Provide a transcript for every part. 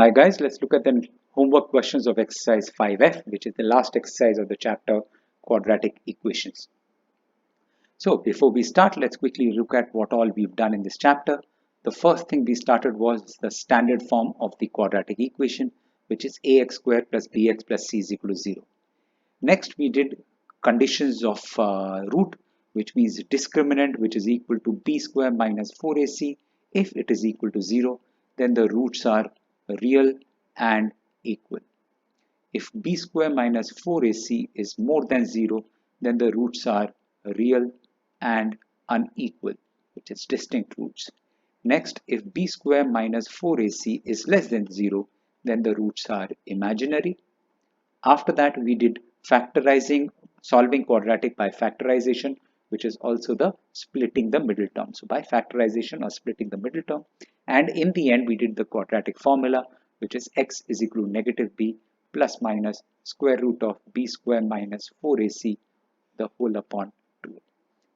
Hi guys, let's look at the homework questions of exercise 5F, which is the last exercise of the chapter Quadratic Equations. So before we start, let's quickly look at what all we've done in this chapter. The first thing we started was the standard form of the quadratic equation, which is ax squared plus bx plus c is equal to 0. Next, we did conditions of root, which means discriminant, which is equal to b squared minus 4ac. If it is equal to 0, then the roots are real and equal. If b squared minus 4ac is more than 0, then the roots are real and unequal, which is distinct roots. Next, if b squared minus 4ac is less than 0, then the roots are imaginary. After that, we did solving quadratic by factorization, which is also the splitting the middle term. So by factorization or splitting the middle term. And in the end, we did the quadratic formula, which is x is equal to negative b plus minus square root of b square minus 4ac the whole upon 2.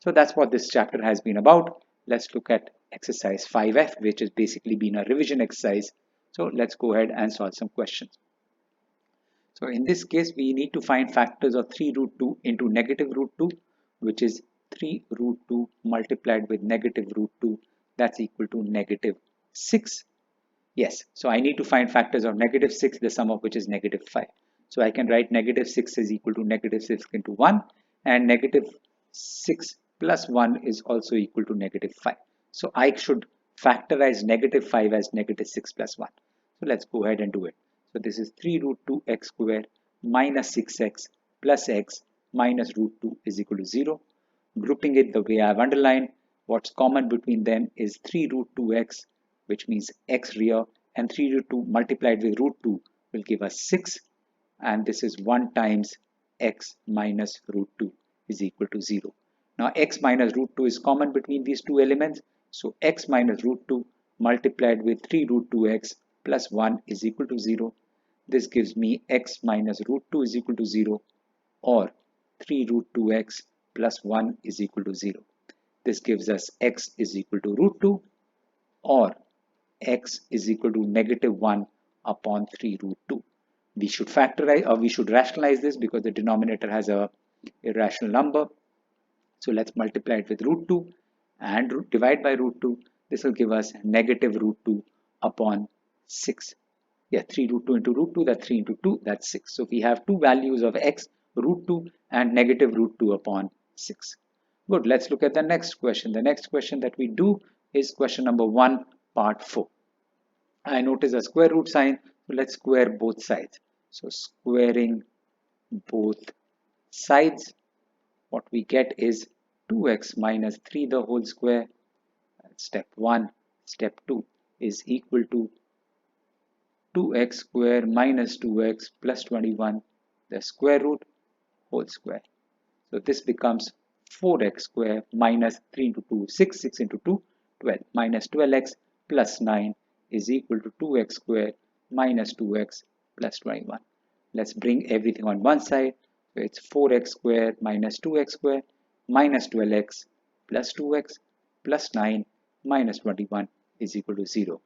So that's what this chapter has been about. Let's look at exercise 5F, which has basically been a revision exercise. So let's go ahead and solve some questions. So in this case, we need to find factors of 3 root 2 into negative root 2, which is 3 root 2 multiplied with negative root 2, that's equal to negative 6. Yes, so I need to find factors of negative 6, the sum of which is negative 5. So I can write negative 6 is equal to negative 6 into 1, and negative 6 plus 1 is also equal to negative 5. So I should factorize negative 5 as negative 6 plus 1. So let's go ahead and do it. So this is 3 root 2 x squared minus 6x plus x minus root 2 is equal to 0. Grouping it the way I have underlined, what's common between them is 3 root 2x, which means x real, and 3 root 2 multiplied with root 2 will give us 6. And this is 1 times x minus root 2 is equal to 0. Now x minus root 2 is common between these two elements. So x minus root 2 multiplied with 3 root 2x plus 1 is equal to 0. This gives me x minus root 2 is equal to 0, or 3 root 2x plus 1 is equal to 0. This gives us x is equal to root 2, or x is equal to negative 1 upon 3 root 2. We should factorize, or we should rationalize this because the denominator has a irrational number. So let's multiply it with root 2 and divide by root 2. This will give us negative root 2 upon 6. Yeah, 3 root 2 into root 2, that's 3 into 2, that's 6. So we have two values of x, root 2 and negative root 2 upon 6. Good, let's look at the next question. The next question that we do is question number 1, part 4. I notice a square root sign, so let's square both sides. So squaring both sides, what we get is 2x minus 3 the whole square, step 1, step 2 is equal to 2x square minus 2x plus 21, the square root whole square. So this becomes 4x square minus 3 into 2, 6, 6 into 2, 12, minus 12x plus 9 is equal to 2x square minus 2x plus 21. Let's bring everything on one side. So it's 4x square minus 2x square minus 12x plus 2x plus 9 minus 21 is equal to 0.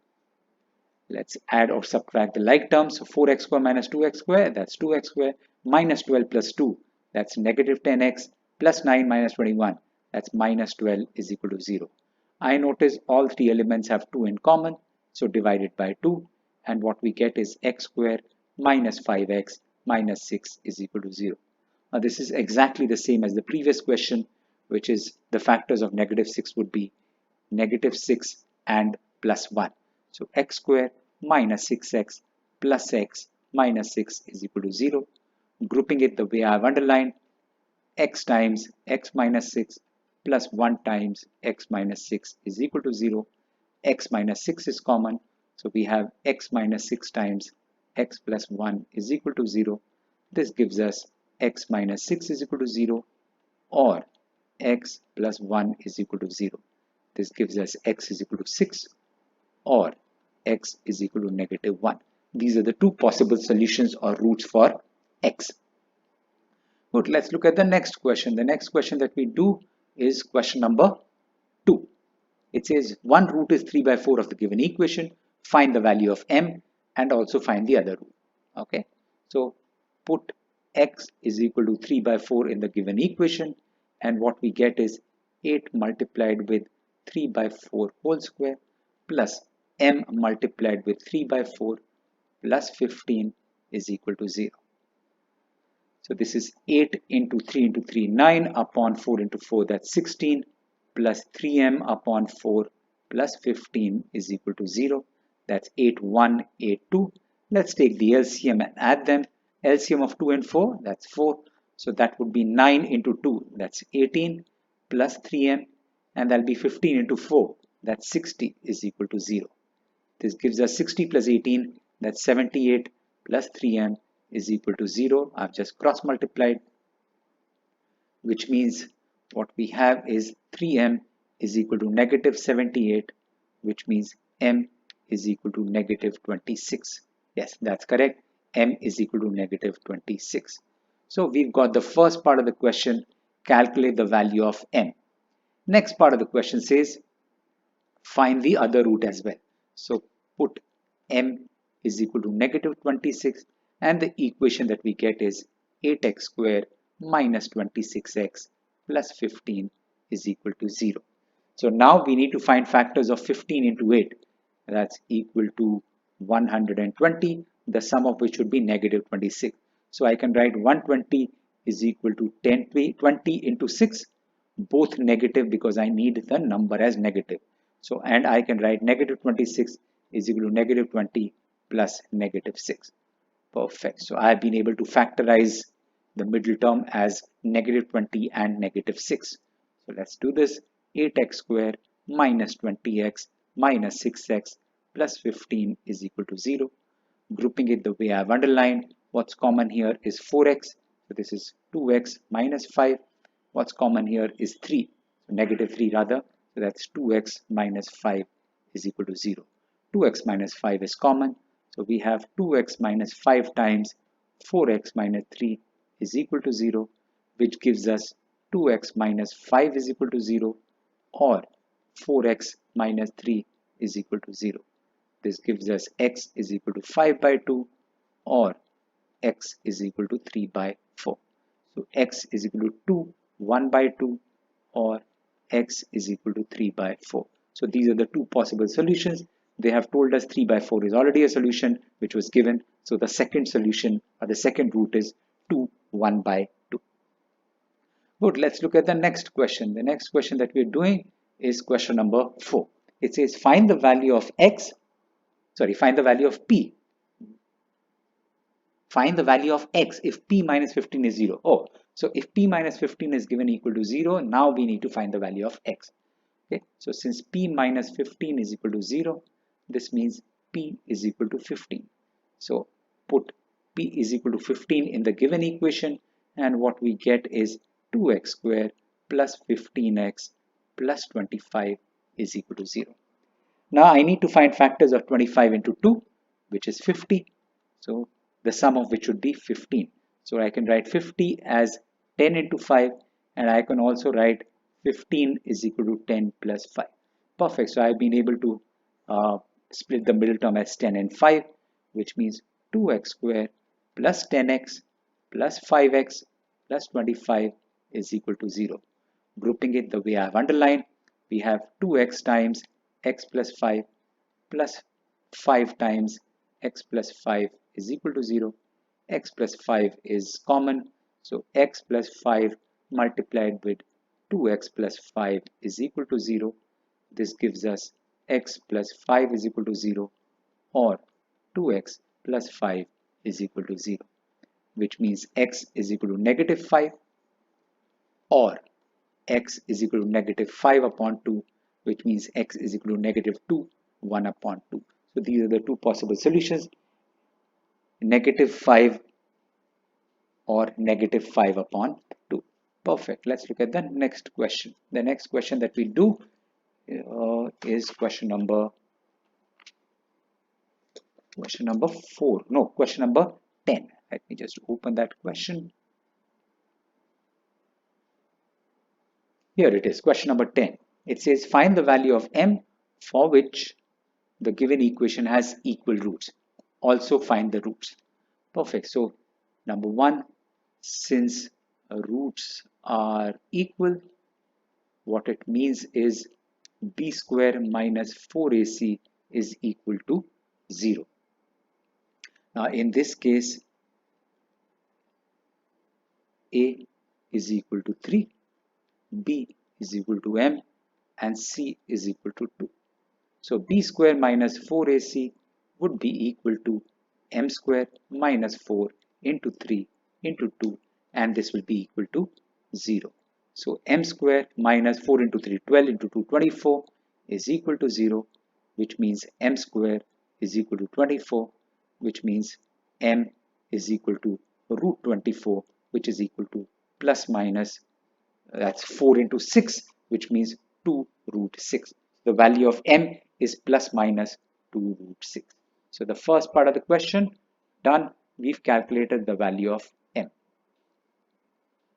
Let's add or subtract the like terms. So 4x square minus 2x square, that's 2x square, minus 12 plus 2, that's negative 10x, plus 9 minus 21, that's minus 12 is equal to 0. I notice all three elements have 2 in common, so divide it by 2, and what we get is x square minus 5x minus 6 is equal to 0. Now this is exactly the same as the previous question, which is the factors of negative 6 would be negative 6 and plus 1. So x square minus 6x plus x minus 6 is equal to 0. Grouping it the way I have underlined, x times x minus 6 plus 1 times x minus 6 is equal to 0. X minus 6 is common, so we have x minus 6 times x plus 1 is equal to 0. This gives us x minus 6 is equal to 0, or x plus 1 is equal to 0. This gives us x is equal to 6, or x is equal to negative 1. These are the two possible solutions or roots for x. Good, let's look at the next question. The next question that we do is question number 2. It says 1 root is 3 by 4 of the given equation. Find the value of m and also find the other root. Okay, so put x is equal to 3 by 4 in the given equation, and what we get is 8 multiplied with 3 by 4 whole square plus m multiplied with 3 by 4 plus 15 is equal to 0. So this is 8 into 3 into 3, 9 upon 4 into 4, that's 16, plus 3m upon 4 plus 15 is equal to 0. That's 8, 1, 8, 2. Let's take the LCM and add them. LCM of 2 and 4, that's 4. So that would be 9 into 2, that's 18, plus 3m, and that'll be 15 into 4, that's 60 is equal to 0. This gives us 60 plus 18, that's 78, plus 3m is equal to 0. I've just cross multiplied, which means what we have is 3m is equal to negative 78, which means m is equal to negative 26. Yes, that's correct. M is equal to negative 26. So we've got the first part of the question, calculate the value of m. Next part of the question says, find the other root as well. So put m is equal to negative 26, and the equation that we get is 8x squared minus 26x plus 15 is equal to 0. So now we need to find factors of 15 into 8. That's equal to 120, the sum of which would be negative 26. So I can write 120 is equal to 20 into 6, both negative because I need the number as negative. So, and I can write negative 26 is equal to negative 20 plus negative 6. Perfect. So I have been able to factorize the middle term as negative 20 and negative 6. So let's do this. 8x squared minus 20x minus 6x plus 15 is equal to 0. Grouping it the way I've underlined, what's common here is 4x. So this is 2x minus 5. What's common here is 3. So negative 3 rather. So that's 2x minus 5 is equal to 0. 2x minus 5 is common. So we have 2x minus 5 times 4x minus 3 is equal to 0, which gives us 2x minus 5 is equal to 0, or 4x minus 3 is equal to 0. This gives us x is equal to 5 by 2, or x is equal to 3 by 4. So x is equal to 2, 1 by 2, or x is equal to 3 by 4. So these are the two possible solutions. They have told us 3 by 4 is already a solution which was given. So the second solution or the second root is 2, 1 by 2. Good, let's look at the next question. The next question that we're doing is question number 4. It says find the value of x, find the value of p. Find the value of x if p minus 15 is 0. Oh, so if p minus 15 is given equal to 0, now we need to find the value of x. Okay, so since p minus 15 is equal to 0, this means p is equal to 15. So put p is equal to 15 in the given equation, and what we get is 2x squared plus 15x plus 25 is equal to 0. Now I need to find factors of 25 into 2, which is 50. So the sum of which would be 15. So I can write 50 as 10 into 5, and I can also write 15 is equal to 10 plus 5. Perfect. So I've been able to split the middle term as 10 and 5, which means 2x squared plus 10x plus 5x plus 25 is equal to 0. Grouping it the way I've underlined, we have 2x times x plus 5 plus 5 times x plus 5 is equal to 0. X plus 5 is common, so x plus 5 multiplied with 2x plus 5 is equal to 0. This gives us x plus 5 is equal to 0, or 2x plus 5 is equal to 0, which means x is equal to negative 5, or x is equal to negative 5 upon 2, which means x is equal to negative 2, 1 upon 2. So these are the two possible solutions, negative 5 or negative 5 upon 2. Perfect. Let's look at the next question. The next question that we do is question number 4. No, question number 10. Let me just open that question. Here it is, question number 10. It says find the value of m for which the given equation has equal roots. also find the roots. Perfect. So number one, since roots are equal, what it means is b square minus 4ac is equal to 0. Now in this case, a is equal to 3, b is equal to m, and c is equal to 2. So b square minus 4ac would be equal to m square minus 4 into 3 into 2, and this will be equal to 0. So m square minus 4 into 3, 12 into 2, 24 is equal to 0, which means m square is equal to 24, which means m is equal to root 24, which is equal to plus minus, that's 4 into 6, which means 2 root 6. The value of m is plus minus 2 root 6. So the first part of the question done. We've calculated the value of m.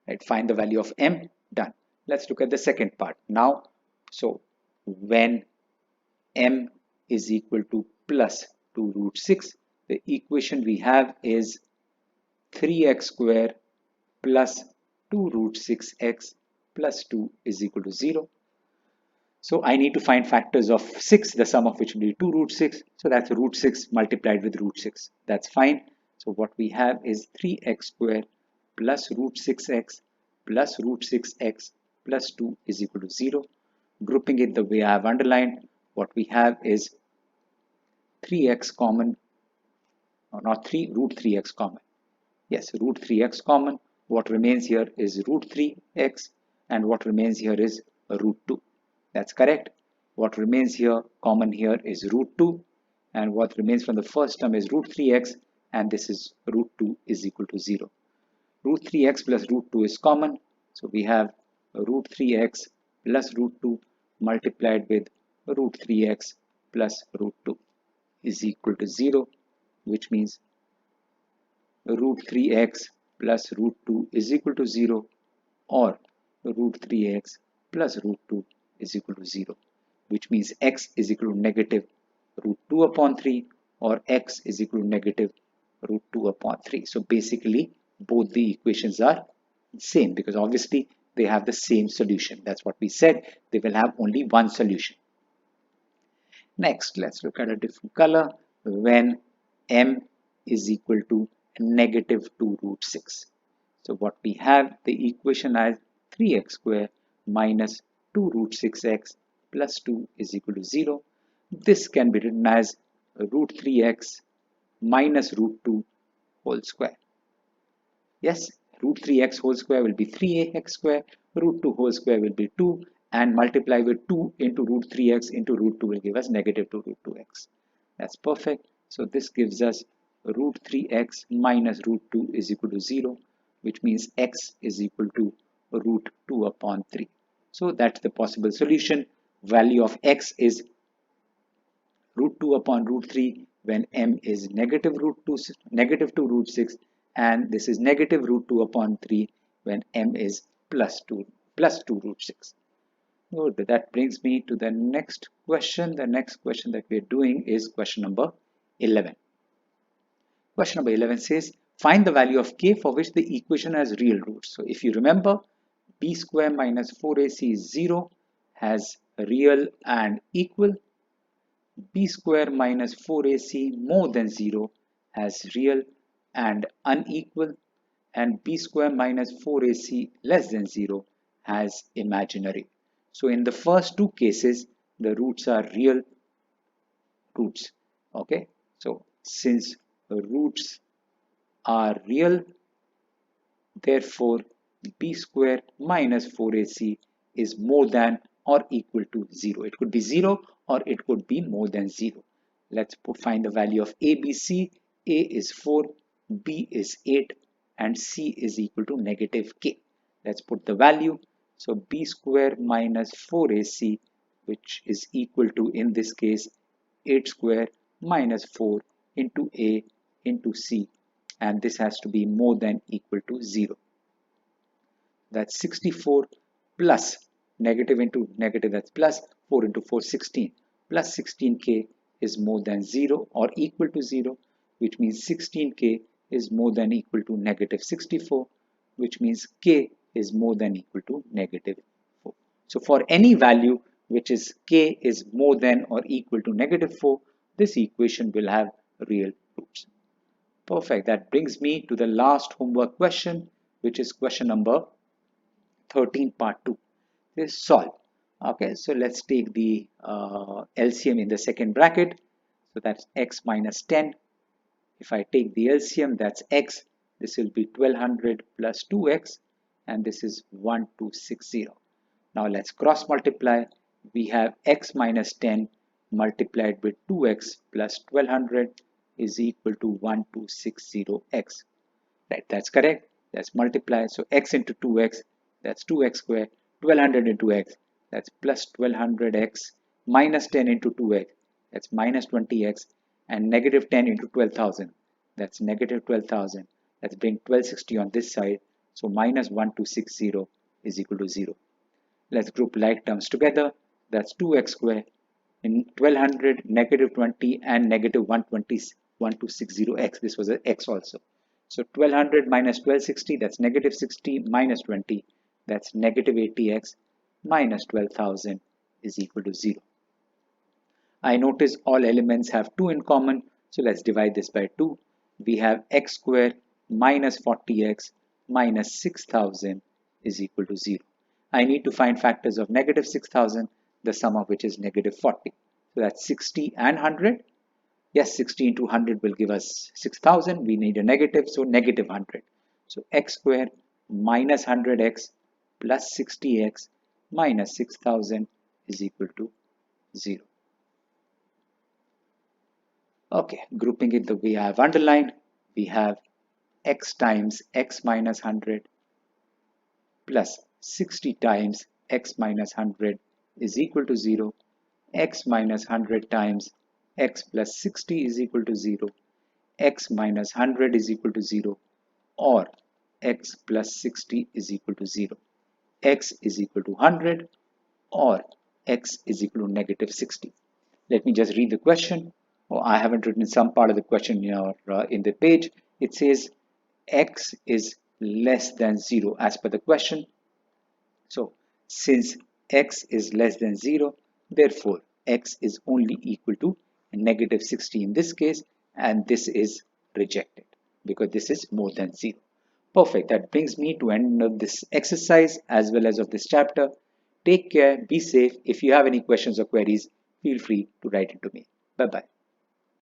Right? Find the value of m. Done. Let's look at the second part now. So when m is equal to plus 2 root 6, the equation we have is 3x square plus 2 root 6x plus 2 is equal to 0. So I need to find factors of 6, the sum of which will be 2 root 6. So that's root 6 multiplied with root 6. That's fine. So what we have is 3x square plus root 6x plus root 6x plus 2 is equal to 0. Grouping it the way I have underlined, what we have is 3x common, or not 3, root 3x common. Yes, root 3x common. What remains here is root 3x, and what remains here is root 2. That's correct. What remains here, common here, is root 2, and what remains from the first term is root 3x, and this is root 2 is equal to 0. Root 3x plus root 2 is common, so we have root 3x plus root 2 multiplied with root 3x plus root 2 is equal to 0, which means root 3x plus root 2 is equal to 0, or root 3x plus root 2 is equal to 0, which means x is equal to negative root 2 upon 3, or x is equal to negative root 2 upon 3. So basically both the equations are same, because obviously they have the same solution. That's what we said, they will have only one solution. Next, let's look at a different color. When m is equal to negative 2 root 6. So what we have, the equation as 3x square minus 2 root 6x plus 2 is equal to 0. This can be written as root 3x minus root 2 whole square. Yes, root 3x whole square will be 3x square, root 2 whole square will be 2, and multiply with 2 into root 3x into root 2 will give us negative 2 root 2x. That's perfect. So this gives us root 3x minus root 2 is equal to 0, which means x is equal to root 2 upon 3. So that's the possible solution. Value of x is root 2 upon root 3 when m is negative 2 root 6, and this is negative root 2 upon 3 when m is plus 2 root 6. Good. That brings me to the next question. The next question that we're doing is question number 11. Question number 11 says, find the value of k for which the equation has real roots. So if you remember, b square minus 4ac is 0, has real and equal. B square minus 4ac more than 0 has real and unequal, and b square minus 4ac less than 0 has imaginary. So in the first two cases, the roots are real roots. Okay, so since the roots are real, therefore b square minus 4ac is more than or equal to 0. It could be 0 or it could be more than 0. Let's find the value of a, b, c. A is 4, b is 8, and c is equal to negative k. Let's put the value. So b square minus 4ac, which is equal to, in this case, 8 square minus 4 into a into c, and this has to be more than equal to 0. That's 64 plus negative into negative, that's plus 4 into 4, 16, plus 16k is more than 0 or equal to 0, which means 16k is more than equal to negative 64, which means k is more than equal to negative 4. So for any value which is k is more than or equal to negative 4, this equation will have real roots. Perfect. That brings me to the last homework question, which is question number 13, part 2. This is solve. Okay, so let's take the LCM in the second bracket. So that's x minus 10. If I take the LCM, that's x. This will be 1200 plus 2x, and this is 1260. Now let's cross multiply. We have x minus 10 multiplied with 2x plus 1200 is equal to 1260x. Right, that's correct. Let's multiply. So x into 2x, that's 2x squared. 1200 into x, that's plus 1200x, minus 10 into 2x, that's minus 20x, and negative 10 into 12,000, that's negative 12,000. Let's bring 1260 on this side. So minus 1260 is equal to 0. Let's group like terms together. That's 2x squared. In 1200, negative 20 and negative 1260x. This was an x also. So 1200 minus 1260, that's negative 60 minus 20, that's negative 80x minus 12,000 is equal to 0. I notice all elements have 2 in common, so let's divide this by 2. We have x squared minus 40x minus 6,000 is equal to 0. I need to find factors of negative 6,000, the sum of which is negative 40. So that's 60 and 100. Yes, 60 into 100 will give us 6,000. We need a negative, so negative 100. So x squared minus 100x plus 60x minus 6,000 is equal to 0. Okay, grouping it the way I have underlined, we have x times x minus 100 plus 60 times x minus 100 is equal to 0. X minus 100 times x plus 60 is equal to 0. X minus 100 is equal to 0, or x plus 60 is equal to 0. X is equal to 100, or x is equal to negative 60. Let me just read the question. Oh, I haven't written some part of the question in the page. It says x is less than 0 as per the question. So since x is less than 0, therefore x is only equal to negative 60 in this case, and this is rejected because this is more than 0. Perfect. That brings me to end of this exercise as well as of this chapter. Take care, be safe. If you have any questions or queries, feel free to write it to me. Bye-bye.